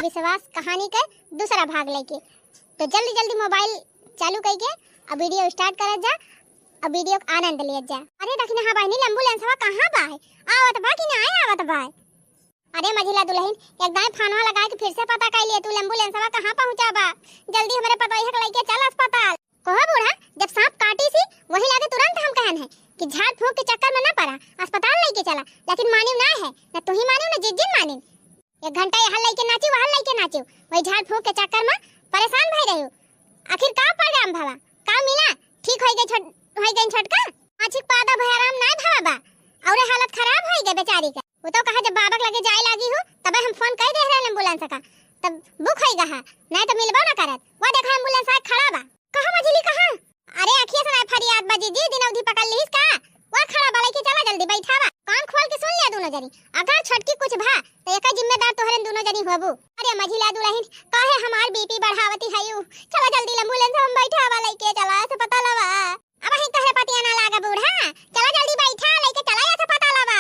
अंधविश्वास कहानी का दूसरा भाग लेके। तो जल्दी जल्दी मोबाइल चालू करके अब वीडियो स्टार्ट करत जा, अब वीडियो का आनंद लियत जा। अरे दखने हाँ बहनी एम्बुलेंस हवा कहाँ बा है, आवत बा कि नहीं आवत बा। अरे मझिला दुल्हन एकदम फानवा लगा के फिर से पता कर लिए तू एम्बुलेंस हवा कहाँ पहुँचा बा, जल्दी हमारे पता है लेके चल अस्पताल। कोहा बूढ़ा जब सांप काटी सी वही लागे तुरंत हम कहन है कि झाड़ फूंक के चक्कर में ना पड़ा, अस्पताल लेके चला, लेकिन मानिव ना है, ना तू ही मानिव ना जिज्जिन मानिव। एक घंटा यहाँ लेके नाची वहाँ लेके नाची, वही झाड़ फूंक के चक्कर में परेशान भई रही। आखिर का प्रोग्राम भावा का मिला, ठीक हो गई छटका आछिक पादा भयाराम ना भावा बा, और हालत खराब हो गई बेचारी का। वो तो कहा जब बाबा लगे जाए लागी हो तब हम फोन कर दे रहे एम्बुलेंस का, तब बुक हो गया नहीं तो मिलबो ना करत। वो देखा एम्बुलेंस आ खड़ा बा, कहां मझली कहां। अरे अखिया से फरियाद बाजी जी दिन अवधि पकड़ लीस का, वो खड़ा बा लेके चला जल्दी बैठावा, कान खोल के सुन ले दोनों जनी, अगर छटकी कुछ भा तो एक जिम्मेदार तोहरे दोनों जनी होबू। अरे मझिला दुल्हन काहे हमार बीपी बढ़ावती हयू, चला जल्दी एम्बुलेंस हम बैठावा लेके चला से पता लवा। अब ही कहे पतिया ना लागा बूढ़ा, चला जल्दी बैठा लेके चला से पता लवा।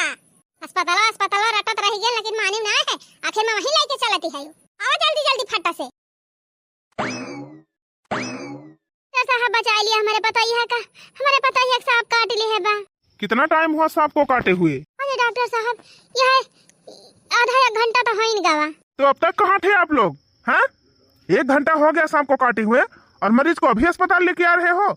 अस्पताल रटत रह गए लेकिन मानिव ना है, आखिर में वही लेके चलती हयू। आओ जल्दी जल्दी फटा से साहब बचा लिया हमारे पतोहिया का, हमारे पतोहिया सांप काट लिए है बा। कितना टाइम हुआ सांप को काटे हुए? अरे डॉक्टर साहब यह आधा एक घंटा तो हो ही गवा। तो अब तक कहाँ थे आप लोग? हाँ 1 घंटा हो गया सांप को काटे हुए और मरीज को अभी अस्पताल लेके आ रहे हो।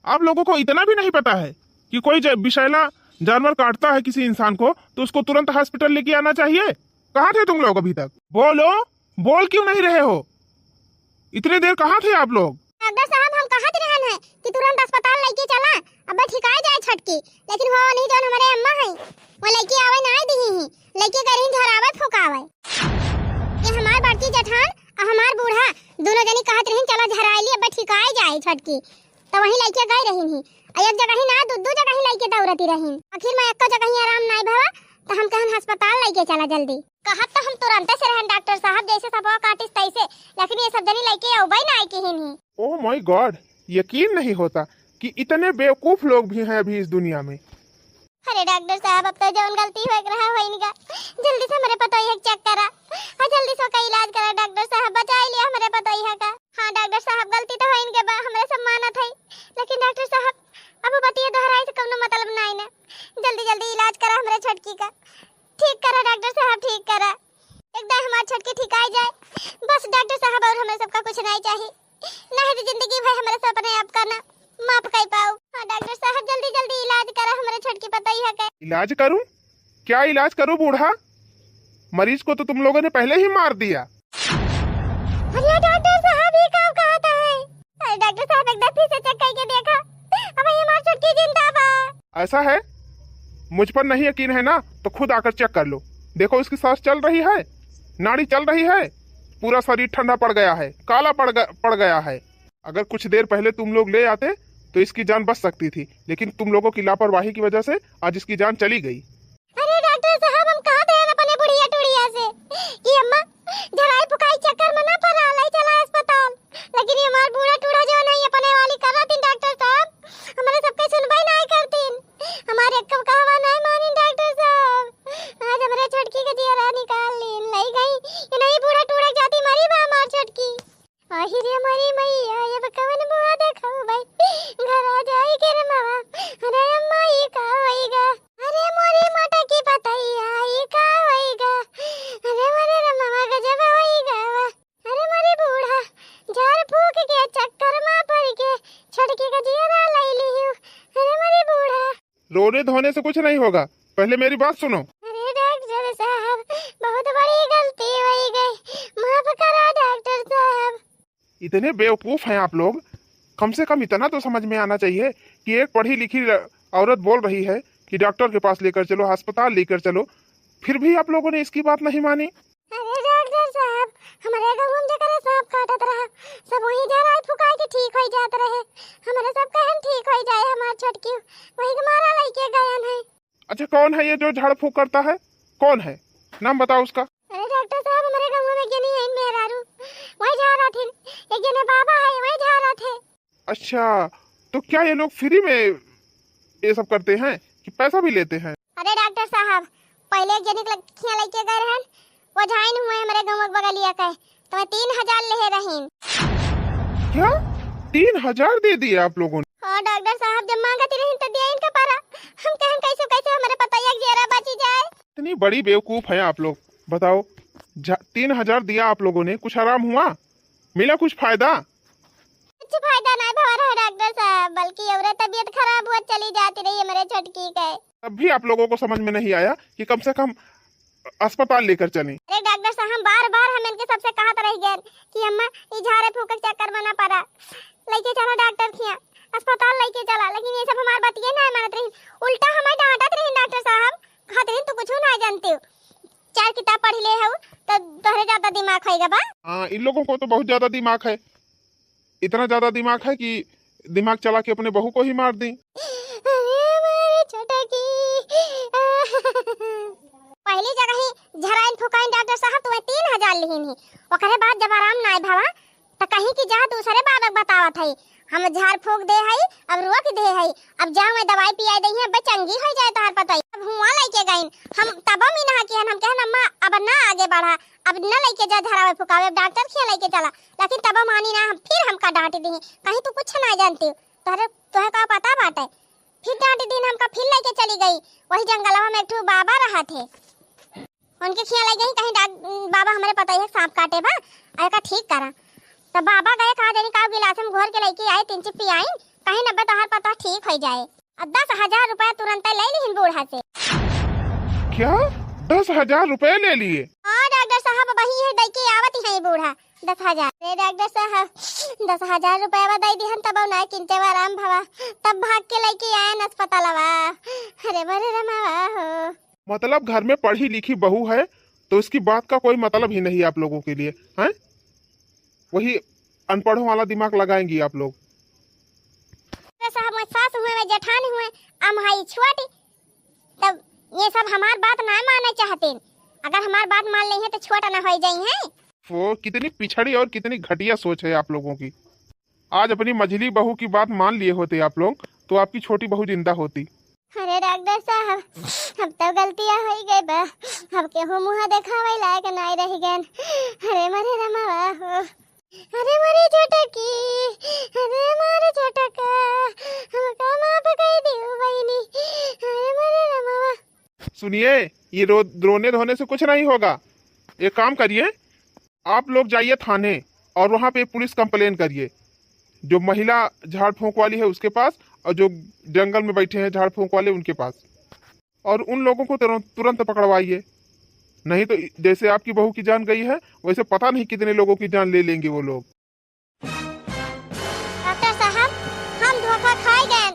आप लोगों को इतना भी नहीं पता है कि कोई विषैला जानवर काटता है किसी इंसान को तो उसको तुरंत हॉस्पिटल लेके आना चाहिए। कहाँ थे तुम लोग अभी तक? बोलो, बोल क्यों नहीं रहे हो? इतनी देर कहाँ थे आप लोग? डॉक्टर साहब हम कहत रहन है कि तुरंत अस्पताल लेके चला, अब ठिकाए जाए छटकी, लेकिन वो नहीं जो हमारे अम्मा है वो लेके आवे ना दी ही, लेके कहीं झरावे फुकावे। ये हमार बड़की जेठान और हमार बूढ़ा दोनों जनी कहत रहन चला झराइली अब ठिकाए जाए छटकी, तो वहीं लेके गए रहिन ही। एक जगह ही ना दो जगह ही लेके दौड़ती रहिन, आखिर में एक जगह ही आराम नहीं भवा तो हम कहन अस्पताल लेके चला जल्दी। कहत तो हम तुरंत से रहन डॉक्टर साहब जैसे सबवा काटिस तैसे, लेकिन ये सब जनी लेके आउबई ना आई किहिन ही। ओह माय गॉड, यकीन नहीं होता कि इतने बेवकूफ लोग भी हैं अभी इस दुनिया में। अरे डॉक्टर साहब अब तो जौन गलती हो रहा है इनका, जल्दी से मेरे पतोहिया चेक करा और जल्दी से का इलाज करा डॉक्टर साहब, बचा लिया हमारे पतोहिया का। हाँ डॉक्टर साहब गलती तो है इनके बा, हमारे सब मानत है, लेकिन डॉक्टर साहब अब बतिया दोहराई से कोनो मतलब नहीं ना, जल्दी जल्दी इलाज करा हमारे छटकी का, ठीक करा डॉक्टर साहब ठीक करा, एकदम हमारी छटकी ठीक आ जाए बस डॉक्टर साहब, और हमें सबका कुछ नहीं चाहिए, नहीं तो जिंदगी भर हमारे सपने आपका ना माफ कर पाओ। हाँ डॉक्टर साहब जल्दी जल्दी इलाज करा हमारे छटकी पतोहिया का। इलाज करूं? क्या इलाज करूं बूढ़ा? मरीज को तो तुम लोगों ने पहले ही मार दिया। अरे डॉक्टर साहब ये क्या कहता है? अरे डॉक्टर साहब एक दफे से चेक करके देखा, अब ये हमारी छटकी जिंदा बा। ऐसा है? मुझ पर नहीं यकीन है ना तो खुद आकर चेक कर लो, देखो इसकी सांस चल रही है, नाड़ी चल रही है, पूरा शरीर ठंडा पड़ गया है, काला पड़ गया है। अगर कुछ देर पहले तुम लोग ले आते तो इसकी जान बच सकती थी, लेकिन तुम लोगों की लापरवाही की वजह से आज इसकी जान चली गई। अरे डॉक्टर साहब हम कहा थे अपने बुढ़िया टुड़िया से कि अम्मा झड़ाई फुकाई चक्कर में ना पड़ा ले चला अस्पताल, लेकिन ये हमार बूढ़ा टूढ़ा जो नहीं अपने वाली कर रहा थी डॉक्टर साहब, हमारे सबके सुनवाई नहीं करती, हमारे कब कहवा नहीं मानी डॉक्टर साहब, आज हमारे छटकी का जिया निकाल ली ले गई, ये नहीं बूढ़ा टूढ़ा जाती मरी बा हमार छटकी। आहिर हमारी मैया ये कवन बुआ देखाओ भाई, घर आ जाए के रे मावा, अरे अम्मा ये का होएगा, अरे मोरी माता की पतैया ये का होएगा, अरे मोरे रे मामा गजब होएगा, अरे मोरे बूढ़ा झाड़ फूक के चक्कर में पड़ के छटकी का जिया लाई ली हूं, अरे मोरे बूढ़ा। रोने धोने से कुछ नहीं होगा, पहले मेरी बात सुनो। अरे डॉक्टर साहब बहुत बड़ी गलती हो गई, माफ करा डॉक्टर साहब। इतने बेवकूफ हैं आप लोग, कम से कम इतना तो समझ में आना चाहिए कि एक पढ़ी लिखी औरत बोल रही है कि डॉक्टर के पास लेकर चलो, अस्पताल लेकर चलो, फिर भी आप लोगों ने इसकी बात नहीं मानी। अरे डॉक्टर साहब हमारे गांव में जकरे सांप काटत रहा सब वही झड़ाई फुकाई के ठीक हो जात रहे, हमारे सब कहन ठीक हो जाए हमार छटकी, वही के मारा लेके गयन है। अच्छा कौन है ये जो झाड़ फूक करता है, कौन है, नाम बताओ उसका। अरे डॉक्टर साहब हमारे गांव में जनी है मेहरारू, वही जा रहा थे, एक जने बाबा है वही जा रहा थे। अच्छा तो क्या ये लोग फ्री में ये सब करते हैं कि पैसा भी लेते हैं? अरे डॉक्टर साहब पहले एक जने लड़कियां लेके गए रहन, वो झाइन हुए हमारे गाँव बगलिया का तो मैं 3,000 ले रही। क्या 3,000 दे दिए आप लोगों ने? हाँ डॉक्टर साहब जब मांगती रही तो दिया इनका पारा। हम कहन कैसे कैसे हमारे पता एक जेरा बची जाए। इतनी बड़ी बेवकूफ है आप लोग। बताओ 3,000 दिया आप लोगों ने, कुछ आराम हुआ? मिला कुछ फायदा? कुछ फायदा नहीं भवा रहा डॉक्टर साहब, बल्कि और तबीयत खराब हुआ चली जाती रही है मेरे छोटकी के। तब भी आप लोगों को समझ में नहीं आया कि कम से कम अस्पताल लेकर चलें। अरे डॉक्टर साहब हम बार-बार हम इनके सबसे कहत रह गए कि अम्मा ई झाड़े फूके चक्कर बना पड़ा, लेके चला डॉक्टर खिया अस्पताल लेके चला, लेकिन ये सब हमार बतिये नहीं मानत रही। उल्टा हमें डांटत रही डॉक्टर साहब, कहत रही तू कुछ नहीं जानती हो, 4 किताब पढ़ ले हो तो तोहरे ज्यादा दिमाग होएगा बा। हाँ इन लोगों को तो बहुत ज्यादा दिमाग है, इतना ज्यादा दिमाग है कि दिमाग चला के अपने बहू को ही मार दी। पहली जगह ही झराइन फुकाइन डॉक्टर साहब तुम्हें 3,000 लिहिन ही, ओकरे बाद जब आराम नाय भवा त कहीं की जा दूसरे बाबा बतावत है हम झाड़ फूक दे है अब रोक दे है, अब जाओ मैं दवाई पिया दई है बचंगी हो जाए तोहर पता। अब हुआ लेके गइन हम तब मी ना कि हम कहन अम्मा अब ना आगे बढ़ा, अब न लेके जा झरावे फुकावे डॉक्टर खिया लेके चला, लेकिन तब मानी ना हम फिर हमका डांट दी कहीं तू कुछ ना जानती तोहरे तोहे का पता बाटे। फिर डांट दी हमका फिर लेके चली गई वही जंगलवा में एक ठो बाबा रहा थे, उनके खिया ले गई कहीं बाबा हमारे पता ही सांप काटे बा आया ठीक करा। तब बाबा गए कहा देनी का गिलास में घोर के लेके आए 3 चिप पियाई कहीं नब्बे तोहर पता ठीक हो जाए। अब 10,000 रुपया तुरंत ले ली बूढ़ा से। क्या 10,000 रुपए ले लिए? हाँ डॉक्टर साहब वही है दे के आवत है बूढ़ा 10,000। अरे डॉक्टर साहब 10,000 रुपया दे दी हम तब ना किनते आराम भवा तब भाग के लेके आए अस्पतालवा। अरे बड़े रमावा हो। मतलब घर में पढ़ी लिखी बहू है तो उसकी बात का कोई मतलब ही नहीं आप लोगों के लिए हैं? वही अनपढ़ों वाला दिमाग लगाएंगी आप लोग। साहब मैं सास हुए मैं जेठानी हुए हम हाई छुआटी, तब ये सब हमार बात ना माने चाहते, अगर हमार बात मान ली है तो छोटा ना हो जाई है। वो कितनी पिछड़ी और कितनी घटिया सोच है आप लोगों की। आज अपनी मझली बहू की बात मान लिए होते आप लोग तो आपकी छोटी बहू जिंदा होती। अरे डॉक्टर साहब अब तो गलतियां हो गई बा, अब के हो मुंह दिखावे लायक नहीं रह गए। अरे मरे रमावा हो, अरे मरे छोटकी, अरे मारे छोटका हमका माफ कर दियो बहनी, अरे मरे रमावा। सुनिए ये रोने धोने से कुछ नहीं होगा। एक काम करिए आप लोग जाइए थाने और वहाँ पे पुलिस कंप्लेन करिए, जो महिला झाड़ फूंक वाली है उसके पास और जो जंगल में बैठे हैं झाड़ फूंक वाले उनके पास, और उन लोगों को तुरंत पकड़वाइए। नहीं तो जैसे आपकी बहू की जान गई है वैसे पता नहीं कितने लोगों की जान ले लेंगे वो लोग। डॉक्टर साहब हम धोखा खाए गए,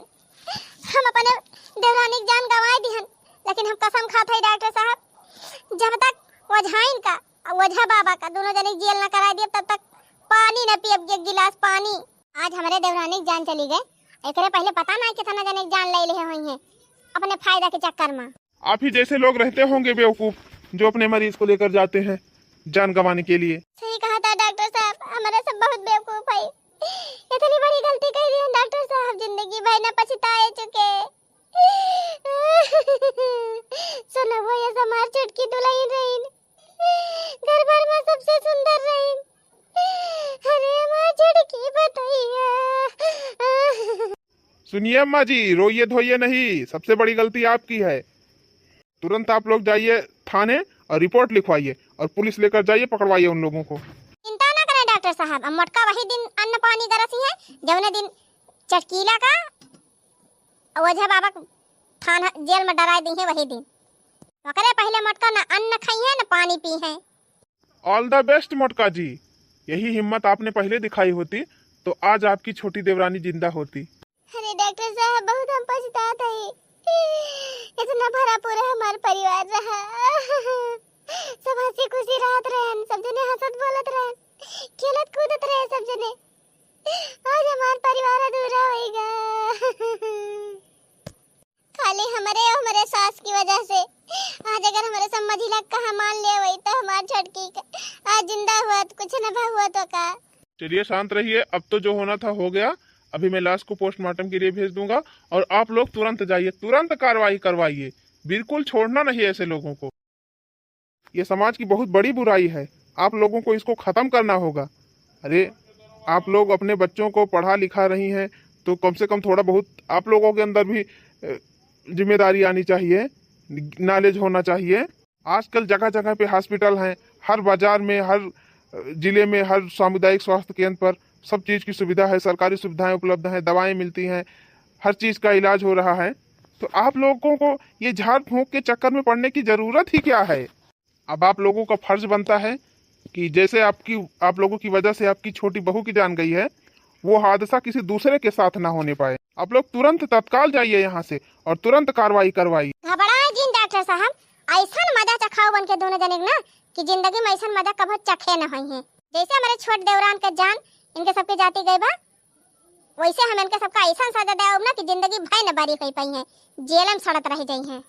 हम अपने देवरानी की जान गंवाई दिहन, लेकिन हम कसम खाते हैं डॉक्टर साहब जब तक वझाइन का वझा बाबा का दोनों जने जेल न करा दिए तब तक पानी न पियब एक गिलास पानी। आज हमारे देवरानी की जान चली गई, एकरे पहले पता नहीं कितना जने जान ले लिए हुई हैं अपने फायदा के चक्कर में। आप ही जैसे लोग रहते होंगे बेवकूफ जो अपने मरीज को लेकर जाते हैं जान गंवाने के लिए। सही कहा था डॉक्टर साहब, हमारे सब बहुत बेवकूफ है, इतनी बड़ी गलती कर दी है डॉक्टर साहब, जिंदगी भर न पछताए चुके। सुनो वो ये समार चुटकी दुल्हन रहीन, घर भर में सबसे सुंदर रहीन, अरे मां चुटकी बताइए। सुनिए अम्मा जी रोइए धोइए नहीं, सबसे बड़ी गलती आपकी है। तुरंत आप लोग जाइए थाने और रिपोर्ट लिखवाइए और पुलिस लेकर जाइए पकड़वाइए उन लोगों को। चिंता ना करें डॉक्टर साहब, हम मोटका वही दिन अन्न पानी गरसी है जौने दिन चटकीला का वजह बाबा थाना जेल में डरा दी है वही दिन, ओकरे पहले मोटका ना अन्न खाई है ना पानी पी है। ऑल द बेस्ट मोटका जी, यही हिम्मत आपने पहले दिखाई होती तो आज आपकी छोटी देवरानी जिंदा होती। अरे डॉक्टर साहब बहुत हम पछताते हैं, इतना भरा पूरा हमारा परिवार रहा, सब हंसी खुशी रहत रहे, सब जने हंसत बोलत रहे, खेलत कूदत रहे सब जने, आज हमारा परिवार अधूरा होएगा खाली हमारे सास की वजह से। आज अगर हमारे सब मझिला कहा मान ले वही तो हमार छटकी आज जिंदा हुआ तो कुछ न हुआ तो का। चलिए शांत रहिए, अब तो जो होना था हो गया। अभी मैं लाश को पोस्टमार्टम के लिए भेज दूंगा और आप लोग तुरंत जाइए, तुरंत कार्रवाई करवाइए, बिल्कुल छोड़ना नहीं ऐसे लोगों को। ये समाज की बहुत बड़ी बुराई है। आप लोगों को इसको खत्म करना होगा। अरे आप लोग अपने बच्चों को पढ़ा लिखा रही हैं तो कम से कम थोड़ा बहुत आप लोगों के अंदर भी जिम्मेदारी आनी चाहिए, नॉलेज होना चाहिए। आजकल जगह जगह पे हॉस्पिटल हैं, हर बाजार में, हर जिले में, हर सामुदायिक स्वास्थ्य केंद्र पर सब चीज़ की सुविधा है, सरकारी सुविधाएं उपलब्ध हैं, दवाएं मिलती हैं, हर चीज़ का इलाज हो रहा है। तो आप लोगों को ये झाड़ फूंक के चक्कर में पड़ने की ज़रूरत ही क्या है। अब आप लोगों का फर्ज बनता है कि जैसे आप लोगों की वजह से आपकी छोटी बहू की जान गई है, वो हादसा किसी दूसरे के साथ ना होने पाए। आप लोग तुरंत तत्काल जाइए यहाँ से और तुरंत कार्रवाई करवाइए। घबराए जिन डॉक्टर साहब, ऐसा मजा चखाओ बन के दोनों जने ना कि जिंदगी में ऐसा मजा कभी चखे न हुई है। जैसे हमारे छोट देवरान के जान इनके सबके जाती गई बा, वैसे हम इनके सबका ऐसा सजा दे ना कि जिंदगी भय न बारी कही पाई है, जेल में सड़त रह जाई है।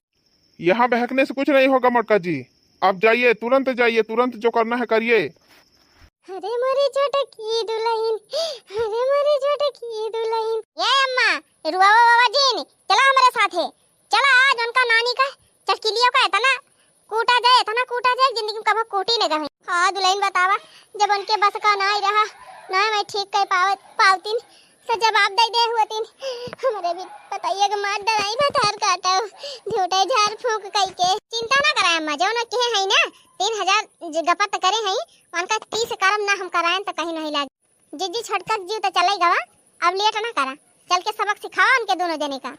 यहाँ बहकने से कुछ नहीं होगा मटका जी, आप जाइए, तुरंत जाइए, तुरंत जो करना है करिए। अरे मोरी छोटकी दुल्हन, अरे मोरी छोटकी दुल्हन। ये अम्मा रुआवा बाबा जी, चला हमारे साथ है, चला आज उनका नानी का चटकिलियों का इतना कूटा जाए जिंदगी में कभी कूटी नहीं गई। हाँ दुल्हन बतावा, जब उनके बस का ना ही रहा ना मैं ठीक कर पावतीन से जवाब दे हुआतीन। हमारे भी बताइए कि मार डराई बथार काटा झूठे झाड़ फूंक कई के। चिंता ना कराए अम्मा, जो न कहे है ना 3000 गपत करे हैं, उनका 30 करम ना हम कराएं तो कहीं नहीं लागे। जिज्जी छटकक जीव तो चले गवा, अब लेट ना करा, चल के सबक सिखाओ उनके दोनों जने का।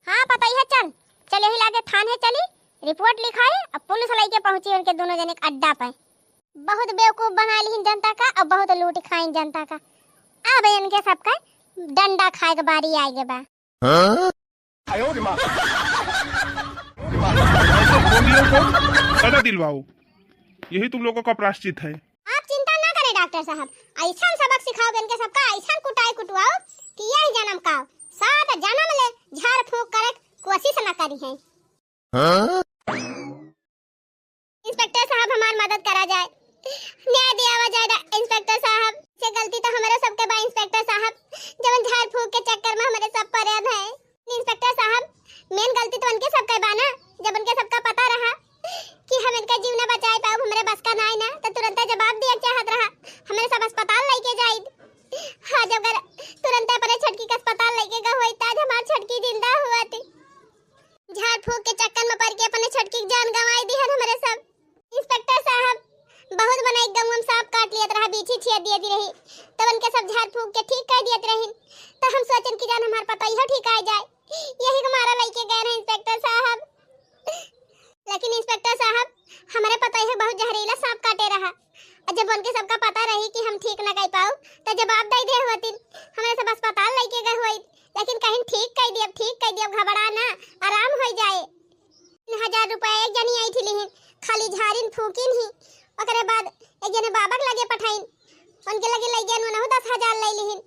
हाँ पता ही है, चल यही लागे थाने चली, रिपोर्ट लिखाई, अब पुलिस लेके पहुंची उनके दोनों जने के अड्डा पे। बहुत बेवकूफ बना ली जनता का और बहुत लूट खाई जनता का। अब इनके सबका डंडा खाए के बारी आएगे बा। सजा दिलवाओ, यही तुम लोगों का प्रायश्चित है। आप चिंता ना करें डॉक्टर साहब, ऐसा सबक सिखाओगे इनके सबका, ऐसा कुटाई कुटवाओ कि यही जन्म का सात जन्म ले झाड़ फूंक करे कोशिश न करी है। इंस्पेक्टर साहब हमारी मदद करा जाए, न्याय दिया जाए इंस्पेक्टर साहब से। गलती तो हमारे सबके बा इंस्पेक्टर साहब, जब झाड़ फूंक के चक्कर में हमारे सब परेशान है। इंस्पेक्टर साहब मेन गलती तो उनके सबका बा ना, जब उनके सबका पता रहा कि हम इनका जीव न बचाए पाओ, हमारे बस का ना ना, तो तुरंत जवाब दिया चाहत रहा, हमारे सब अस्पताल लेके जाए। हाँ जब तुरंत अपने छटकी का अस्पताल लेके गए हुई ताज हमारी छटकी जिंदा हुआ थी। झाड़ फूंक के चक्कर में पड़ के अपने छटकी की जान गंवाई दी है हमारे सब। इंस्पेक्टर साहब बहुत बना एकदम हम सांप काट लिया रहा, बीछी छिया दिया दी रही, तब उनके सब झाड़ फूंक के ठीक कर दिया रही, तो हम सोचन की जान हमारे पता ही ठीक आ जाए, यही हमारा लेके गए रहे इंस्पेक्टर साहब। लेकिन इंस्पेक्टर साहब हमारे पता ही बहुत जहरीला सांप काटे रहा, और जब उनके सबका पता रही कि हम ठीक न कर पाओ तो जवाब दे दे हुआ हमारे सब अस्पताल लेके गए हुई, लेकिन कहीं ठीक कर दिया, घबरा ना, आराम हो जाए। 1000 रुपया एक जनी आई थी लिहिन, खाली झाड़िन फूकिन ही, ओकरे बाद एक जने बाबा के लगे पठाइन, उनके लगे लग गया 10,000 ले लिहिन,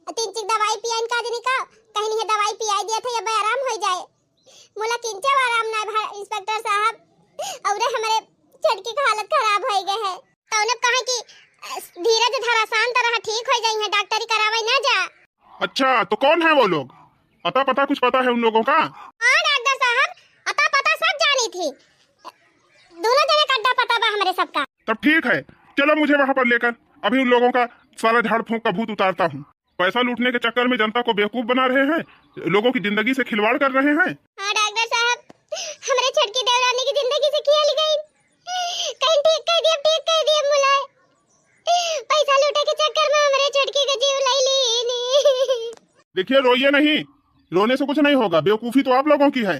3 चिक दवाई पियाइन का जनी का, कहीं नहीं दवाई पियाई दिया था, अब आराम हो जाए। मोला किंचा आराम ना भा इंस्पेक्टर साहब, और हमारे छटकी का हालत खराब हो गए है, तो उन्हें कहा कि धीरज धरा शांत रहा, ठीक हो जाई है, डॉक्टरी करावे ना जा। अच्छा तो कौन है वो लोग, अता पता कुछ पता है उन लोगों का? हाँ डॉक्टर साहब अता पता सब जानी थी, दोनों जने का अड्डा पता बा हमारे सबका। तब ठीक है, चलो मुझे वहाँ पर लेकर, अभी उन लोगों का सारा झाड़ फूंक का भूत उतारता हूँ। पैसा लूटने के चक्कर में जनता को बेवकूफ बना रहे हैं, लोगों की जिंदगी से खिलवाड़ कर रहे हैं। हाँ डॉक्टर साहब हमारे छटकी देवरानी की जिंदगी से खेल गई, कहीं ठीक कर दिया मुलाय, पैसा लूटे के चक्कर में हमारे छटकी का जीव ले ली। देखिए रोइए नहीं, रोने से कुछ नहीं होगा, बेवकूफी तो आप लोगों की है।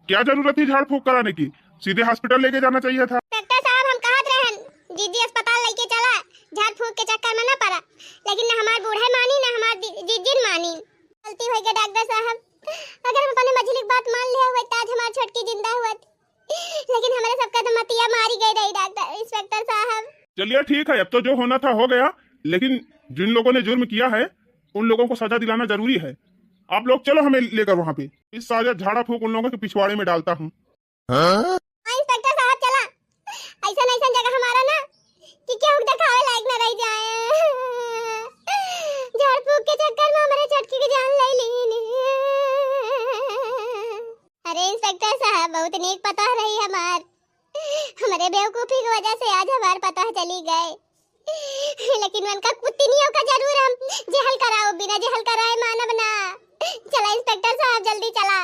क्या जरूरत थी झाड़ फूंक कराने की, सीधे हॉस्पिटल लेके जाना चाहिए था। डॉक्टर साहब हम कहत रहन जीजी अस्पताल लेके चला, झाड़ फूंक के चक्कर में ना पड़ा, लेकिन ना हमार बूढ़े मानी ना हमार जीजी मानी, गलती हो गई डॉक्टर साहब। अगर हम अपने मझली बात मान लिया हुआ ताज हमार छटकी जिंदा हुआ, लेकिन हमारे सबका तो मतिया मारी गई रही डॉक्टर इंस्पेक्टर साहब। चलिए ठीक है, अब तो जो होना था हो गया, लेकिन जिन लोगों ने जुर्म किया है उन लोगों को सजा दिलाना जरूरी है। आप लोग चलो हमें लेकर वहाँ पे, इस सारा झाड़ा फूंक उन लोगों के पिछवाड़े में डालता हूँ। इंस्पेक्टर साहब चला, ऐसा जगह हमारा ना कि केहू दिखावे लायक न रह जाए, झाड़ फूंक के चक्कर में हमारे छटकी की जान ले ली। अरे इंस्पेक्टर साहब बहुत नेक पता रही हमारे बेवकूफ बेवकूफी की वजह से आज हमारे पता चली गए, लेकिन उनका कुत्तियों का जरूर हम जेहल कराओ, बिना जेहल कराए मानव ना। चला इंस्पेक्टर साहब जल्दी चला,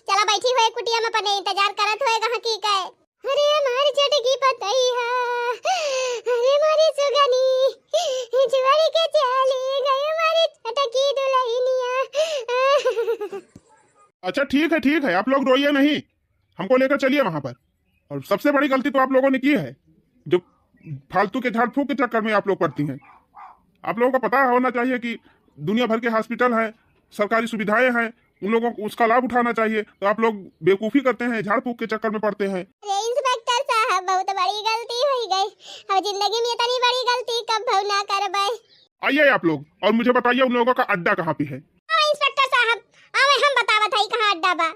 चला बैठी हुए कुटिया में अपने इंतजार करत होए कहां की कहे। अरे हमारी चटकी पतई है, अरे हमारी सुगनी जुआरी के चली गई हमारी चटकी दुल्हनिया। अच्छा ठीक है, आप लोग रोइए नहीं, हमको लेकर चलिए वहां पर। और सबसे बड़ी गलती तो आप लोगों ने की है, जो फालतू के झाड़ फूक के चक्कर में आप लोग पड़ती हैं। आप लोगों को पता होना चाहिए कि दुनिया भर के हॉस्पिटल है, सरकारी सुविधाएं हैं, उन लोगों को उसका लाभ उठाना चाहिए। तो आप लोग बेवकूफी करते हैं, झाड़ फूक के चक्कर में पड़ते हैं। अरे इंस्पेक्टर साहब बहुत बड़ी गलती हो गई, अब जिंदगी में इतनी बड़ी गलती कब ना करबे। आइए आप लोग और मुझे बताइए उन लोगों का अड्डा कहाँ पे है। इंस्पेक्टर साहब आवे हम बतावत हई कहां अड्डा बा।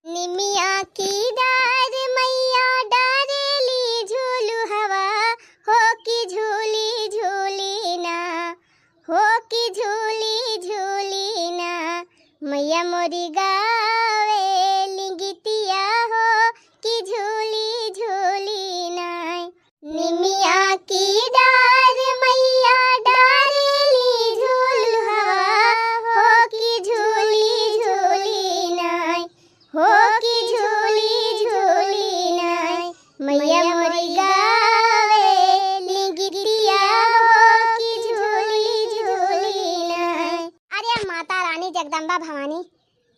निमिया की डार मैया डारेली झूलू हवा, हो की झूली झूली ना, हो की झूली झूली ना, मैया मोरी गावे गीतिया हो की झूली झूली ना। निमिया की डार मैया डारेली झूलू हवा, हो की झूली झूली ना, हो की झूली झूली ना, मैया मोरी गावे गीतिया हो की झूली झूली ना। अरे माता रानी जगदम्बा भवानी,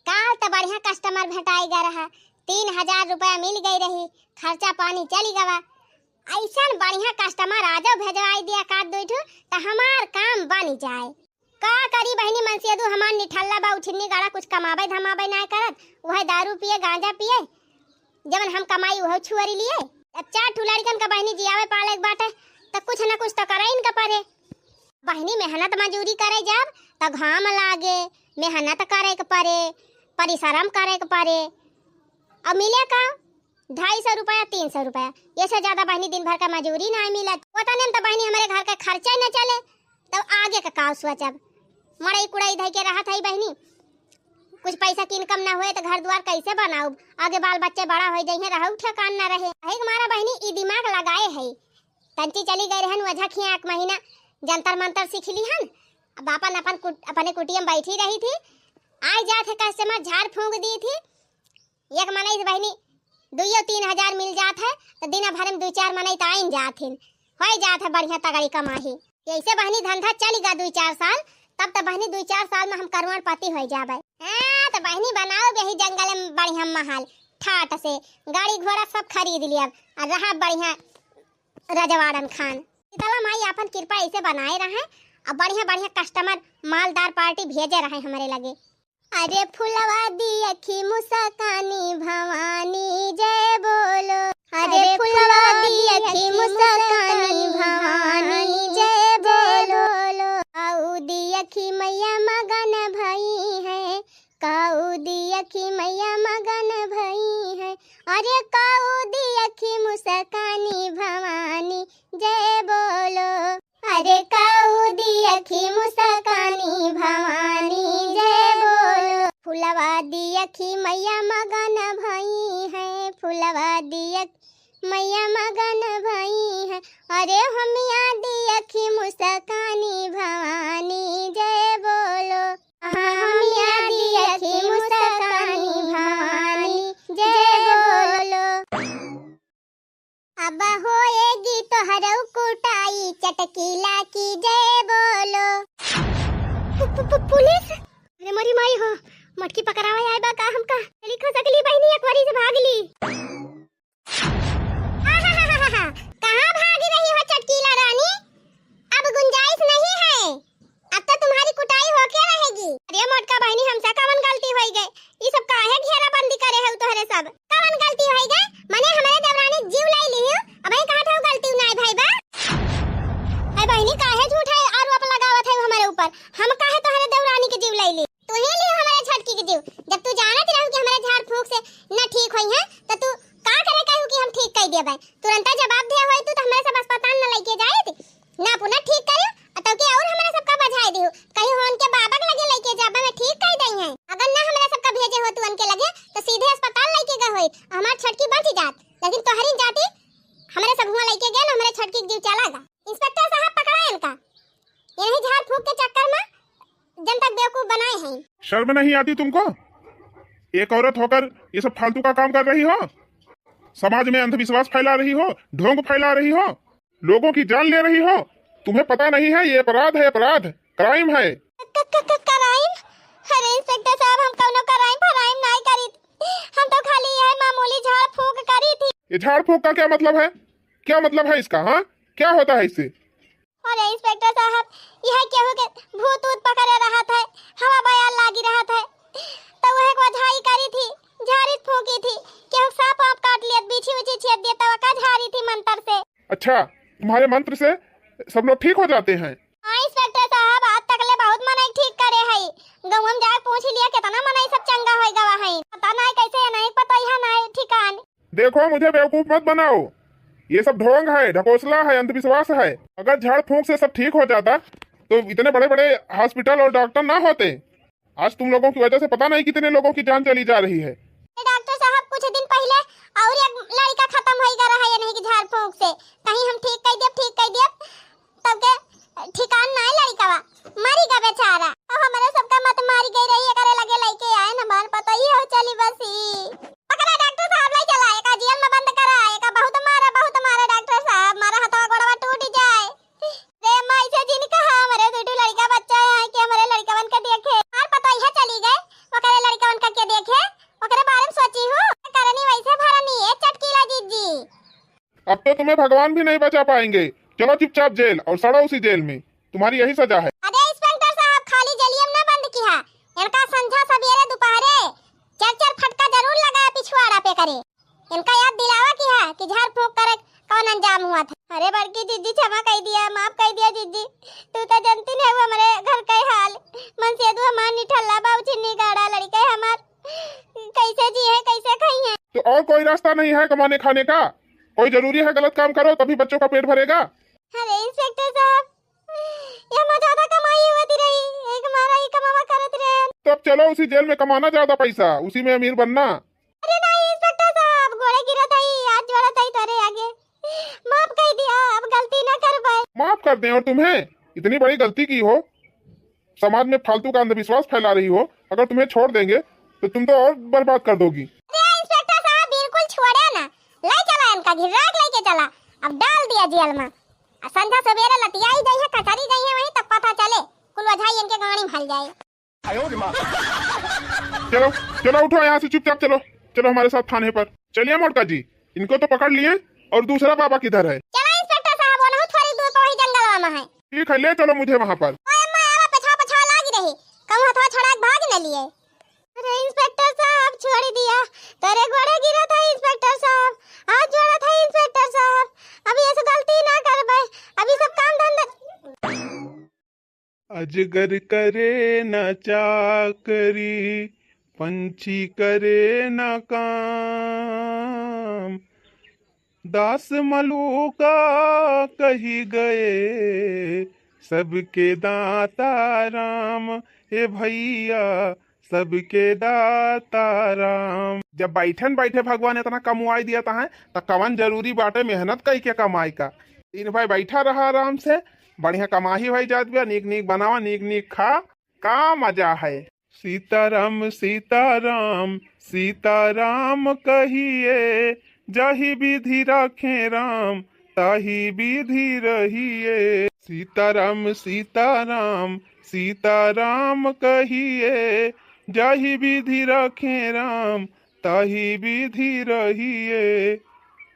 काल तो बढ़िया कस्टमर भेटाई गा रहा, 3000 रुपया मिल गई रही, खर्चा पानी चली गवा। ऐसा बढ़िया कस्टमर आजो भेजवाई दिया काट दो तो हमार काम बन जाए। का करी बहनी मनसियदू हमार निठल्ला बा उठनी गाड़ा कुछ कमाबे धमाबे ना करत, वह दारू पिए गांजा पिए, जब हम कमाई वह छुअरी लिए। अब 4 ठुलड़कन का बहनी जियावे पाले एक बाटे तो कुछ न कुछ तो करे इनका परे। बहनी मेहनत मजूरी करे जब तो घाम लागे, मेहनत करे के परे, परिश्रम करे के परे, अब मिले का 250 रुपया 300 रुपया, ये से ज्यादा बहनी दिन भर का मजूरी ना मिलत। पता नहीं तो बहनी हमारे घर का खर्चा न चले तो आगे का काव सोचब। मड़ई कुड़ई धई के रहत है बहनी, कुछ पैसा की इनकम ना हुए तो घर द्वार कैसे बनाऊ, आगे बाल बच्चे बड़ा हो जाइए, रहू ठेकान ना रहे। एक हमारा बहनी ई दिमाग लगाए है, तंची चली गई रहन वजह खिया 1 महीना जंतर मंतर सीख ली हन। अब अपने कुटिया में बैठी रही थी, आई जात है कस्टमर झाड़ फूंक दी थी। एक मनई बहनी 2-3 हजार मिल जात है तो दिन भर में 2-4 मनई तो आइन जात हिन, हो जात है बढ़िया तगड़ी कमाही। ऐसे बहनी धंधा चलेगा 2-4 साल, तब तो बहनी 2-4 साल में हम करोड़पति हो जाबे। हां तो बहनी बनाओ यही जंगल में बढ़िया महल ठाट से, गाड़ी घोड़ा सब खरीद लिया और रहा बढ़िया रजवाड़न खान। इतना माई अपन कृपा ऐसे बनाए रहे और बढ़िया बढ़िया कस्टमर मालदार पार्टी भेजे रहे हमारे लगे। अरे फुलवा दी अखी मुस्कानी भवानी जय बोलो, अरे फुलवा दी अखी मुस्कानी भवानी जय बोलो। काऊ दी अखी मैया मगन भई है, काऊ दी अखी मैया मगन भई है, अरे काऊ दी अखी मुस्कानी भवानी जय बोलो, अरे काऊ दी अखी मुस्कानी भवानी जय बोलो। फुलवा दी अखी मैया मगन भई है, फुलवा दी मैया मगन भई है, अरे हमिया दी अखी मुस्कानी भवानी जय बोलो, हमिया दी अखी मुस्कानी भवानी जय बोलो। अब होएगी तो हरऊ कुटाई चटकीला की जय बोलो। पुलिस अरे मरी माई हो, मटकी पकड़ावे आए बा का हमका, चली खो सकली बहनी एक बारी से भाग ली। कहां भागी रही हो चटकीला रानी, अब गुंजाइश नहीं है, अब तो तुम्हारी कुटाई होके रहेगी। अरे मोटका बहनी हमसे कवन गलती होई गई, ये सब काहे घेरा बंदी करे है तोहरे सब, कवन गलती होई गई, माने हमारे देवरानी जीव लाई ली हो, अब कहा था गलती नहीं भाई बा। अरे बहनी काहे झूठ है आरोप लगावत है हमारे ऊपर, हम काहे तोहरे देवरानी के जीव लाई ली, तू ही ली हमारे छटकी के जीव। जब तू जानत रहू कि हमारे झाड़ फूक से न ठीक होई है तो तू का करे कहू कि हम ठीक कह देबे, तुरंत जवाब दे होई तू तो हमारे सब अस्पताल न लेके जाए थे ना, पुनः ठीक करियो तो के और हमारे सबका बजाए दियो, कहीं हो उनके बाबा के लगे लेके जाबे में ठीक कह दई है। अगर ना हमारे सबका भेजे हो तू उनके लगे तो सीधे अस्पताल लेके गए होई, हमार छटकी बच जात। लेकिन तोहरी जाति हमारे सब हुआ लेके गए हमारे छटकी जीव चला गा। इंस्पेक्टर साहब पकड़ा इनका, यही झाड़ फूक के चक्कर में जनता बेवकूफ बनाए हैं। शर्म नहीं आती तुमको? एक औरत होकर ये सब फालतू का काम कर रही हो, समाज में अंधविश्वास फैला रही हो, ढोंग फैला रही हो, लोगों की जान ले रही हो। तुम्हें पता नहीं है ये अपराध है, अपराध क्राइम है। क्राइम? अरे इंस्पेक्टर साहब हम कौनो क्राइम नहीं करी, हम तो खाली यह मामूली झाड़ फूक करी थी। ये झाड़ फूक का क्या मतलब है? क्या मतलब है इसका? हाँ, क्या होता है इससे? अरे इंस्पेक्टर साहब यह केहू के भूत ऊत पकड़े रहा था, हवा बयान लागी रहा था, तो वह एक झाड़ी करी थी, झाड़ी फूकी थी, केहू सांप आप काट लिया, बिछी उछी छेद दिया, तब का झाड़ी थी मंत्र से। अच्छा, तुम्हारे मंत्र से सब लोग ठीक हो जाते हैं? हाँ इंस्पेक्टर साहब आज तक ले बहुत मनाई ठीक करे है, गाँव में जाके पूछ लिया कितना मनाई सब चंगा हो गवा है, पता नहीं कैसे नहीं पता यहाँ नहीं ठिकान। देखो मुझे बेवकूफ मत बनाओ, ये सब ढोंग है, ढकोसला है, अंधविश्वास है। अगर झाड़ फूंक से सब ठीक हो जाता तो इतने बड़े बड़े हॉस्पिटल और डॉक्टर ना होते। आज तुम लोगों की वजह से पता नहीं कितने लोगों की जान चली जा रही है। डॉक्टर साहब कुछ दिन पहले और एक लड़का खत्म हो गया रहा है नहीं कि झाड़ फूंक से, कहीं हम ठीक कर दिए तब के ठिकान नहीं लड़का मरी गा बेचारा, अब हमारे सबका मत मारी गई रही है, करे लगे लड़के आए ना बाल पता ही हो चली बसी। पकड़ा डॉक्टर साहब ले चला, एक जेल में बंद करा, एक बहुत मारा डॉक्टर साहब, मारा हथवा गोड़वा टूट जाए। रे माई से जिन कहा हमारे दूटू लड़का बच्चा है कि हमारे लड़का बन के देखे, मार पता ही चली गए ओकरे लड़का बन के देखे, ओकरे बारे में सोची हूं करनी वैसे भरनी है चटकीला जीजी। अब तो तुम्हें भगवान भी नहीं बचा पाएंगे। चलो चुपचाप जेल और सड़ो उसी जेल में, तुम्हारी यही सजा है। अरे इंस्पेक्टर साहब खाली जेलियम ना बंद किया, इनका संझा सवेरे दोपहरे चर फटका जरूर लगाया पिछवाड़ा पे करे, इनका याद दिलावा किया कि झाड़ फूंक करे कौन अंजाम हुआ था। अरे बड़की जीजी क्षमा कह दिया, माफ कह दिया जीजी, तू तो जानती नहीं हमारे घर का हाल, मन से तू हमार निठल्ला बाबू चिन्नी गाड़ा लड़के हमार कैसे जी है कैसे खाई है। तो और कोई रास्ता नहीं है कमाने खाने का? कोई जरूरी है गलत काम करो तभी बच्चों का पेट भरेगा? अरे इंस्पेक्टर साहब ये में ज्यादा कमाई होती रही, एक मारा ही कमावा करत रहे। तो अब चलो उसी जेल में कमाना ज्यादा पैसा, उसी में अमीर बनना। अरे नहीं इंस्पेक्टर साहब घोड़े गिरा था आज जोड़ा था तारे आगे, माफ कर दिया, अब गलती ना कर पाए। माफ कर दें? और तुम्हें इतनी बड़ी गलती की हो, समाज में फालतू का अंधविश्वास फैला रही हो, अगर तुम्हें छोड़ देंगे तो तुम तो और बर्बाद कर दोगी। अरे इंस्पेक्टर साहब बिल्कुल छोड़े ना, ले चला इनका घिराक लेके चला, अब डाल दिया जेल में, संध्या सवेरे लतिया ही गई है कचहरी गई है वहीं तब पता चले कुल वधाई इनके गाड़ी में फैल जाए। चलो चलो उठो यहाँ से, चुपचाप चलो चलो हमारे साथ थाने पर। चलिए मोटका जी, इनको तो पकड़ लिए, और दूसरा बाबा किधर है? चलो इंस्पेक्टर साहब वो नहीं थोड़ी दूर पर वही जंगल में है। ठीक है ले चलो मुझे वहाँ पर। पछा लागी रही, कम हथवा छोड़ा भाग न लिए। अरे इंस्पेक्टर साहब छोड़ दिया, तेरे घोड़े गिरा था इंस्पेक्टर साहब, आज जोड़ा था इंस्पेक्टर साहब, अभी ऐसे गलती ना कर पाए, अभी सब काम धंधा। अजगर करे न चाकरी, पंछी करे न काम, दास मलूका कही गए, सबके दाता राम। हे भैया सबके दाता राम। जब बैठन बैठे भगवान इतना कमाई दिया था है तो कवन जरूरी बाटे मेहनत कई के कमाई का। तीन भाई बैठा रहा आराम से, बढ़िया कमाही भाई जात बिया, नीक नीक बनावा नीक नीक खा, का मजा है। सीताराम सीताराम सीताराम कहिए, जाहि विधि रखे राम ताहि विधि रहिए। सीताराम सीताराम सीताराम कहिए, जाहि विधि रखे राम ताहि विधि रहिए।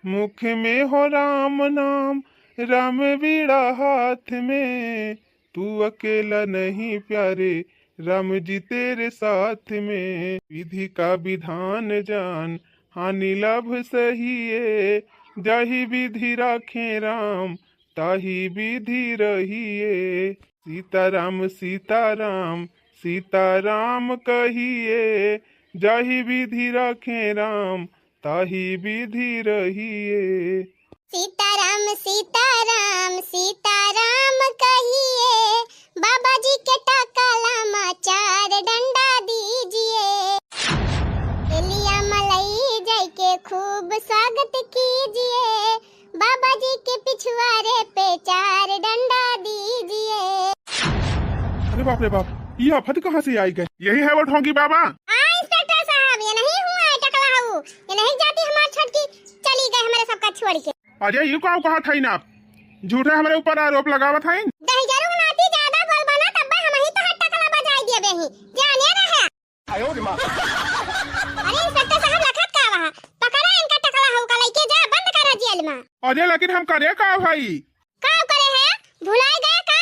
मुख में हो राम नाम, राम बीड़ा हाथ में, तू अकेला नहीं प्यारे, राम जी तेरे साथ में। विधि का विधान जान, हानि लाभ सहिए, जाहि विधि राखे राम ताहि विधि रहिए। सीताराम सीताराम सीताराम कहिए, जाहि विधि राखे राम ताहि विधि रहिए। सीताराम सीताराम सीताराम कहिए, बाबा जी के टाकला चार डंडा दीजिए। लिया मलाई जाय के खूब स्वागत की, अरे बाप रे बाप, ये आफत कहाँ से आई गई? यही है वो ढोंगी बाबा? इंस्पेक्टर साहब, ये नहीं हुआ है टकला हूँ, ये नहीं जाती हमारी छटकी, चली गई हमारे सबका छोड़ के। अरे ये क्या कहा था ना आप? झूठे हमारे ऊपर आरोप लगावत है। दही जरूर नाती ज्यादा बोल बना तब हम ही तो हट्टा कला बजाई दिए बेही जाने रहे। अरे इंस्पेक्टर साहब लखत का वहां पकड़ा इनका टकला हूँ का लेके जा बंद करा जेल में। अरे लेकिन हम करे का भाई? का करे है? भुलाए गए का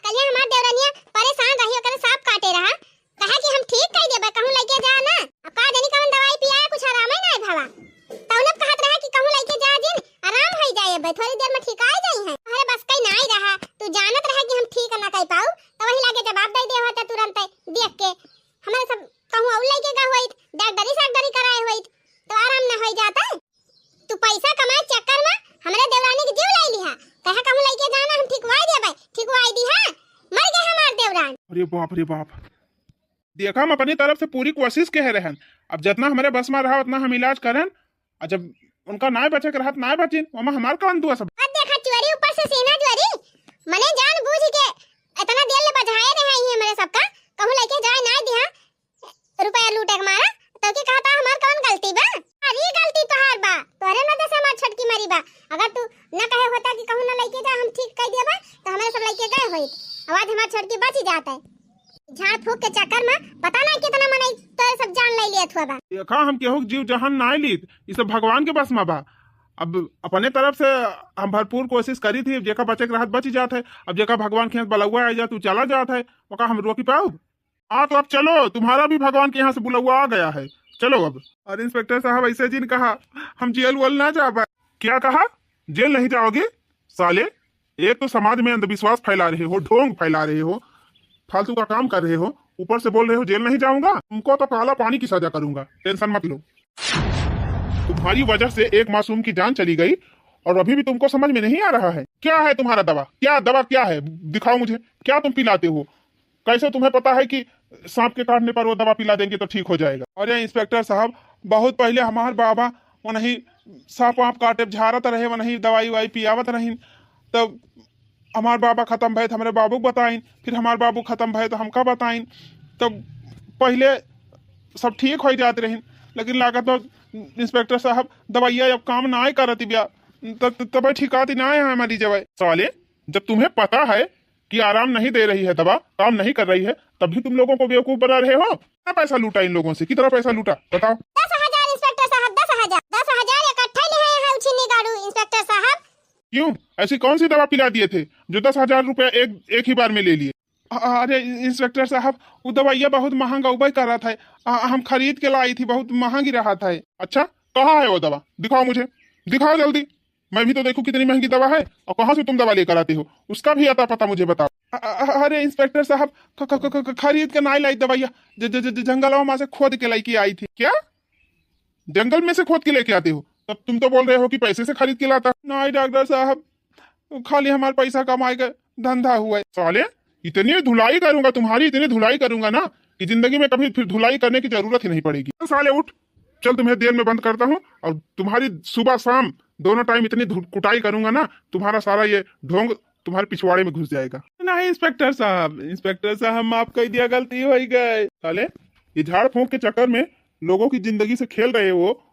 कल हमार देवरनिया परेशान रही ओकरे सांप काटे रहा, कहा कि हम ठीक कह देबे कहूं लेके जा ना। अब का देनी कवन दवाई पिया कुछ आराम ही नहीं भावा, तौने कहत रहा कि कहूं लेके जा जिन आराम हो जाए बे, थोड़ी देर में ठीक आ जाई है। अरे बस कहीं नहीं रहा, तू जानत रहे कि हम ठीक ना कह पाऊ तो वही लागे जवाब दे दे होता तुरंत देख के। हमारे सब कहूं और लेके गा होई डॉक्टरी कराए होई तो आराम ना हो जाता। तू पैसा कमाए चक्कर में हमरे देवरानी के जीव ले लिहा, कहा कहूं लेके जाना हम ठीकवाई देबे, ठीकवाई दी है मर गए हमार देवरान। अरे बाप रे बाप, देखा हम अपनी तरफ से पूरी कोशिश कह रहे हैं, अब जितना हमारे बस में रहा उतना हम इलाज करें, और जब उनका नाय बचे के रहत नाय बचिन वमा हमार कौन दुआ सब। अब देखा चोरी ऊपर से सीना चोरी, मने जान बूझ के इतना देर ले बजाए रहे हैं हमारे सबका, कहूं लेके जाए ना दिया रुपया लूटे हमारा तो के कहता हमार कौन गलती बा? अरे गलती तोहार बा, तोरे न दे से हमार छटकी मरी बा। अगर तू न कहे होता कि कहूं न लेके जा हम ठीक कह देबा तो हमारे सब लेके गए होई, आवाज हमार छटकी बच जाता है। झाड़ फूक के चक्कर में पता नहीं कितना मने तोरे सब जान ले लिया हुआ बा। देखा हम केहू जीव जहान नाय लीत, ये सब भगवान के बस में बा। अब अपने तरफ से हम भरपूर कोशिश करी थी, जेका बचे के रहत बच जात है, अब जेका भगवान के यहाँ बलौआ आ जा तू चला जात है, ओका हम रोकी पाऊ? हाँ तो अब चलो, तुम्हारा भी भगवान के यहाँ से बुलौआ आ गया है, चलो अब। अरे इंस्पेक्टर साहब ऐसे जिन कहा हम जेल वोल ना जा पाए। क्या कहा? जेल नहीं जाओगे साले? एक तो समाज में अंधविश्वास फैला रहे हो, ढोंग फैला रहे हो, फालतू का काम कर रहे हो, ऊपर से बोल रहे हो जेल नहीं जाऊंगा। तुमको तो काला पानी की सजा करूंगा, टेंशन मत लो। तुम्हारी वजह से एक मासूम की जान चली गई और अभी भी तुमको समझ में नहीं आ रहा है। क्या है तुम्हारा दवा? क्या है? दिखाओ मुझे, क्या तुम पिलाते हो? कैसे तुम्हें पता है कि सांप के काटने पर वो दवा पिला देंगे तो ठीक हो जाएगा? अरे इंस्पेक्टर साहब, बहुत पहले हमारे बाबा वो नहीं सांप वाप काटे झाड़त रहे, वो नहीं दवाई वाई पियावत रही, तब हमारे बाबा खत्म भये तो हमारे बाबू बताइन, फिर हमारे बाबू खत्म भये तो हमका बताइन, तब पहले सब ठीक हो जाते रही, लेकिन लागत तो इंस्पेक्टर साहब दवाइया अब काम ना करती बिया, तब ठिकाती ना है हमारी जवाई। साले, जब तुम्हें पता है कि आराम नहीं दे रही है दवा, काम नहीं कर रही है, तभी तुम लोगों को बेवकूफ बना रहे हो। क्या पैसा लूटा इन लोगों से? कितना पैसा लूटा बताओ? 10,000 इंस्पेक्टर साहब, 10,000 इकट्ठा लिए हैं हम छीनी गाड़ू इंस्पेक्टर साहब। क्यों? ऐसी कौन सी दवा पिला दिए थे जो 10,000 रुपया एक ही बार में ले लिए? अरे इंस्पेक्टर साहब, वो दवाइया बहुत महंगा उबई कर रहा था, हम खरीद के लाई थी, बहुत महंगी रहा था। अच्छा, कहाँ है वो दवा? दिखाओ मुझे, दिखाओ जल्दी, मैं भी तो देखूं कितनी महंगी दवा है और कहाँ से तुम दवा लेकर आते हो, उसका भी आता पता मुझे बताओ। अरे इंस्पेक्टर साहब, खरीद के नहीं लाई दवाइया, जंगलों में से खोद के लेके आई थी। क्या जंगल में से खोद के लेके आते हो? तब तुम तो बोल रहे हो कि पैसे से खरीद के लाता। नहीं डॉक्टर साहब, खाली हमारे पैसा कमाए का धंधा हुआ है। साले, इतनी धुलाई करूंगा तुम्हारी, इतनी धुलाई करूंगा ना कि जिंदगी में कभी फिर धुलाई करने की जरूरत ही नहीं पड़ेगी। तो साले उठ, चल तुम्हें देर में बंद करता हूँ और तुम्हारी सुबह शाम दोनों टाइम इतनी कुटाई करूंगा ना, तुम्हारा सारा ये ढोंग तुम्हारे पिछवाड़े में घुस जाएगा। नहीं इंस्पेक्टर साहब माफ कर दिया, गलती हो गई। साले, ये झाड़ फूंक के चक्कर में लोगों की जिंदगी से खेल रहे हो।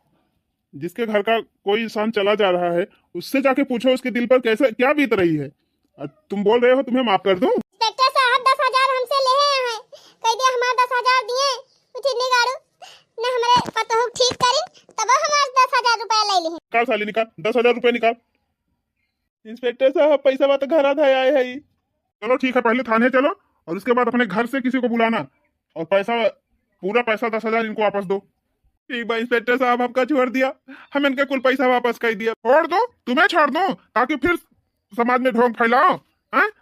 जिसके घर का कोई इंसान चला जा रहा है, उससे जाके पूछो उसके दिल पर कैसे क्या बीत रही है, और तुम बोल रहे हो तुम्हें माफ कर दूं? इंस्पेक्टर साहब 10,000 हमसे ले हैं, कह दिया हमारे 10,000 दिए उठी गाड़ू ना हमारे पतो ठीक करी, तब हमारे 10,000 रुपया ले ली। निकाल साले, निकाल 10,000 रुपए निकाल। इंस्पेक्टर साहब, पैसा बात घर था आए है। चलो ठीक है, पहले थाने चलो और उसके बाद अपने घर से किसी को बुलाना और पैसा, पूरा पैसा 10,000 इनको वापस दो। ठीक भाई इंस्पेक्टर साहब, आपका छोड़ दिया, हम इनका कुल पैसा वापस कर दिया। छोड़ दो, तुम्हें छोड़ दो, ताकि फिर समाज में ढोंग फैलाओ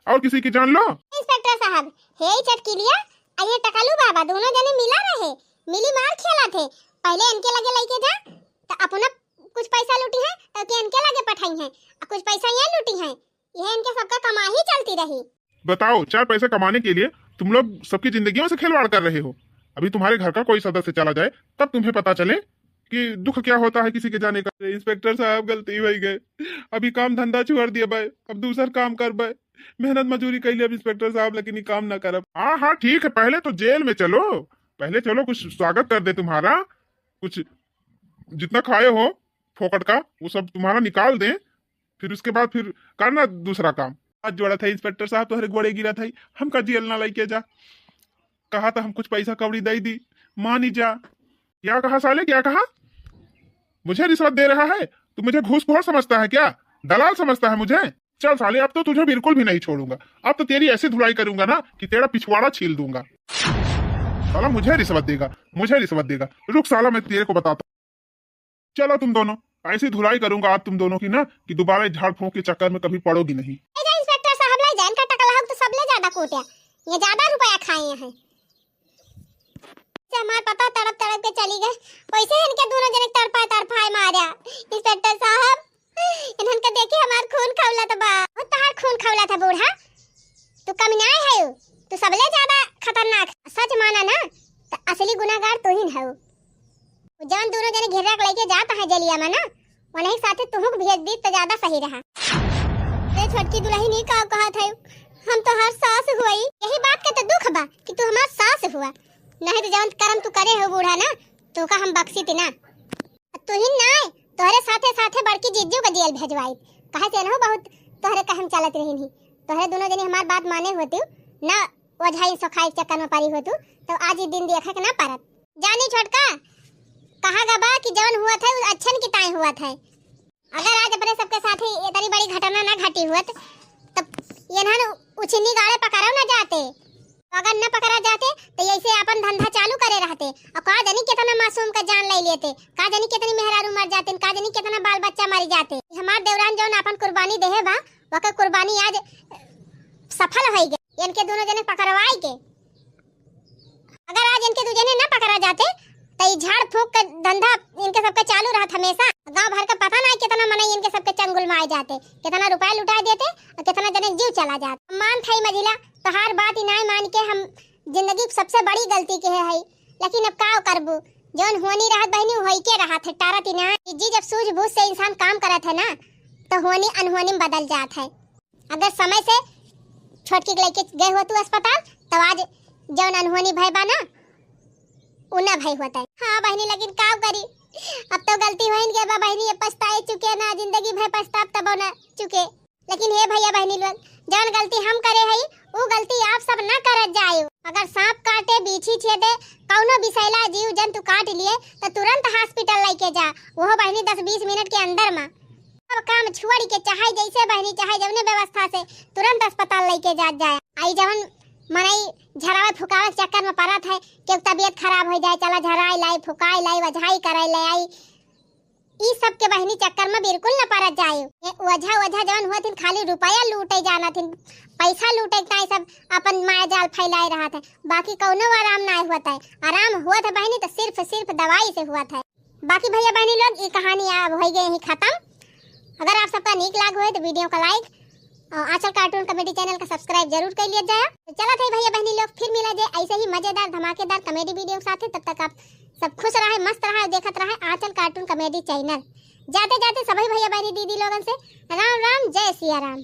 और किसी की जान लो। इंस्पेक्टर साहब, हे चटकी लिया अये टकालू बाबा दोनों जने मिला रहे, मिली मार खेला थे। पहले इनके लगे लेके जा तो अपना कुछ पैसा लूटी है तो के इनके लगे पठाई है, कुछ पैसा ये लूटी है, यह इनके सबका कमाई चलती रही। बताओ, 4 पैसे कमाने के लिए तुम लोग सबकी जिंदगियों से खिलवाड़ कर रहे हो। अभी तुम्हारे घर का कोई सदस्य चला जाए तब तुम्हें पता चले कि दुख क्या होता है किसी के जाने का। इंस्पेक्टर साहब, गलती हो गई, अभी काम धंधा छोड़ दिया भाई, अब दूसरा काम कर भाई। मेहनत मजूरी कैली अब इंस्पेक्टर साहब, लेकिन ये काम ना करब। हाँ हाँ ठीक है, पहले तो जेल में चलो, पहले चलो कुछ स्वागत कर दे तुम्हारा, कुछ जितना खाए हो फोकट का वो सब तुम्हारा निकाल दें, फिर उसके बाद फिर करना दूसरा काम। आज जोड़ा था इंस्पेक्टर साहब तो हर गोड़े गिरा था, हमका जेल ना लेके जा, कहा था हम कुछ पैसा कौड़ी दे दी, मान ही जा। क्या कहा साले, क्या कहा? मुझे रिश्वत दे रहा है? तू मुझे घूसखोर समझता है क्या? दलाल समझता है मुझे? चल साले अब तो तुझे बिल्कुल भी नहीं छोड़ूंगा, अब तो तेरी ऐसी धुलाई करूंगा ना कि तेरा पिछवाड़ा छील दूंगा। साला मुझे रिश्वत देगा, मुझे रिश्वत देगा, रुक साला मैं तेरे को बताता हूं। चलो तुम दोनों, ऐसी धुलाई करूंगा आज तुम दोनों की ना कि दोबारा झाड़ फूंक के चक्कर में कभी पड़ोगी नहीं। इंस्पेक्टर साहब ला जैन का टकला हम तो सबले ज्यादा कोटिया, ये ज्यादा रुपया खाए हैं। हमार पता तड़प तड़प के चली गए, वैसे इनके दोनों जने तड़पाए मारा। इंस्पेक्टर साहब इन्हन के देखी हमार खून खौला था बा, वो तहार खून खौला था बूढ़ा, तू कमीनाय है, तू सबले ज्यादा खतरनाक। सच माना ना तो असली गुनाहगार तू ही है। जौन दोनों जने घेरा लेके जाता है जलिया में ना, वही साथे तुमको भेज दी तो ज्यादा सही रहा। ते छोटकी दुल्हन ही का कहा था, हम तो हर सास हुई, यही बात का तो दुख बा कि तू हमार सास हुआ, नहीं तो जौन कर्म तू करे हो बूढ़ा ना तो का हम बख्शी ती ना। तू ही ना तोहरे साथे साथे बड़की जीजू का जेल भेजवाई, कहे से ना बहुत तोहरे कहम चलत रही नहीं, तोहरे दोनों जने हमार बात माने होती ना, ओझाई सखाई चक्कर में पारी होतू तो आज ही दिन देखा के ना पारत। जानी छोटका कहा गबा कि जौन हुआ था उस अच्छन की ताई हुआ था, अगर आज अपने सबके साथ ही इतनी बड़ी घटना ना घटी हुत तब ये ना उछनी गाड़े पकड़ो ना जाते, अगर न पकड़ा जाते तो ऐसे अपन धंधा चालू करे रहते, और का जानी कितना मासूम का जान ले लेते, का जानी कितनी मेहरारू मर जाते, का जानी कितना बाल बच्चा मर जाते। हमार देवरान जौन अपन कुर्बानी देहे बा वका कुर्बानी आज सफल हो गई, इनके दोनों जने पकड़वाई के। अगर आज इनके दो जने न पकड़ा जाते तो ये झाड़ फूंक का धंधा इनके सबका चालू रहता हमेशा, गांव भर का पता नहीं कितना मने इनके सबके चंगुल में आ जाते, कितना रुपया लुटा देते और कितना जने जीव चला जाता। मान थाई मझिला तो हर बात ही नहीं मान के हम जिंदगी की सबसे बड़ी गलती के है, लेकिन अब का करबू, जौन होनी रहत बहनी होई के रहत है, टारत ही ना जी। जब सूझबूझ से इंसान काम करत है ना तो होनी अनहोनी में बदल जात है। अगर समय से छोटकी लेके गए हो तू अस्पताल तो आज जौन अनहोनी भय बा ना उना भय होता है। हाँ बहनी, लेकिन का करी, अब तो गलती होइन के बा बहनी, ये पछताए चुके ना, जिंदगी भर पछताप तब ना चुके। लेकिन हे भैया बहनी लोग, जौन गलती हम करे हई वो गलती आप सब ना करत जाए। अगर सांप काटे, बीछी छेदे, कौनो बिसैला जीव जंतु काट लिए तो तुरंत हॉस्पिटल लेके जा, वो बहनी 10-20 मिनट के अंदर में। अब काम छुड़ी के चाहे जैसे बहनी चाहे जवने व्यवस्था से तुरंत अस्पताल लेके जाए। आई जवन मनाई झरावे फुकावे चक्कर में पड़त है कि तबीयत खराब हो जाए, चला झराई लाई फुकाई लाई वझाई कराई ले आई, ई सब के बहनी चक्कर में बिल्कुल न पड़त जाए। वजह जवन हुआ थिन खाली रुपया लूटे जाना थिन, पैसा लूटे ताई सब अपन माया जाल फैलाए रहा था, बाकी कौनो आराम ना हुआ था। आराम हुआ था बहनी तो सिर्फ दवाई से हुआ था। बाकी भैया बहनी लोग ये कहानी अब हो गई ही खत्म। अगर आप सबका नीक लाग हो तो वीडियो का लाइक और आंचल कार्टून कॉमेडी चैनल का सब्सक्राइब जरूर कर लिया जाए। तो चला था भैया बहनी लोग, फिर मिला जाए ऐसे ही मजेदार धमाकेदार कॉमेडी वीडियो के साथ। तब तक आप सब खुश रहे, मस्त रहे, देखत रहे आंचल कार्टून कॉमेडी चैनल। जाते जाते सभी भैया बहनी दीदी लोगन से राम राम, जय सिया राम।